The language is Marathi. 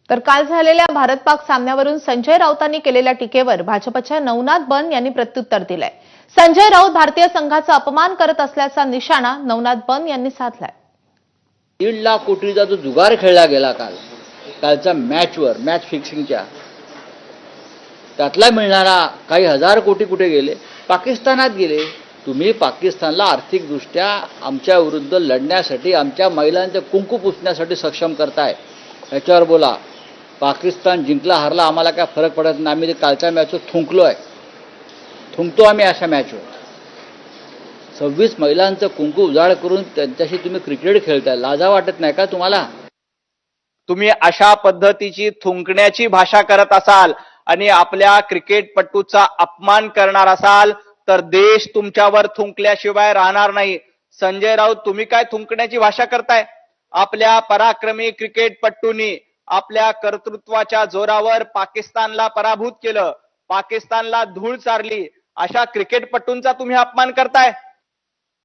तर काल झालेल्या भारत-पाक सामन्यावरून संजय राऊतांनी केलेल्या टीकेवर भाजपच्या नवनाथ बन यांनी प्रत्युत्तर दिलंय। संजय राऊत भारतीय संघाचा अपमान करत असल्याचा निशाणा नवनाथ बन यांनी साधलाय। 1.5 लाख कोटीचा जो जुगार खेळला गेला कालच्या मॅच फिक्सिंगच्या, त्यातला मिळणारा काही हजार कोटी कुठे गेले? पाकिस्तानात गेले। तुम्ही पाकिस्तानला आर्थिकदृष्ट्या आमच्या विरुद्ध लढण्यासाठी, आमच्या महिलांचे कुंकू पुसण्यासाठी सक्षम करताय, याच्यावर बोला। पाकिस्तान जिंकला हारला आम्हाला काय फरक पडत नाही। आम्ही कालच्या मॅचवर थुंकतो आम्ही अशा मॅचवर। 26 महिलांचं कुंकू उजाड करून त्यांच्याशी तुम्ही क्रिकेट खेळताय, लाजा वाटत नाही का तुम्हाला? तुम्ही अशा पद्धतीची थुंकण्याची भाषा करत असाल आणि आपल्या क्रिकेटपटूचा अपमान करणार असाल तर देश तुमच्यावर थुंकल्याशिवाय राहणार नाही। संजय राऊत, तुम्ही काय थुंकण्याची भाषा करताय? आपल्या पराक्रमी क्रिकेटपटूंनी आपल्या कर्तृत्वाच्या जोरावर पाकिस्तानला पराभूत केलं, पाकिस्तानला धूळ चारली। अशा क्रिकेटपटूंचा तुम्ही अपमान करताय।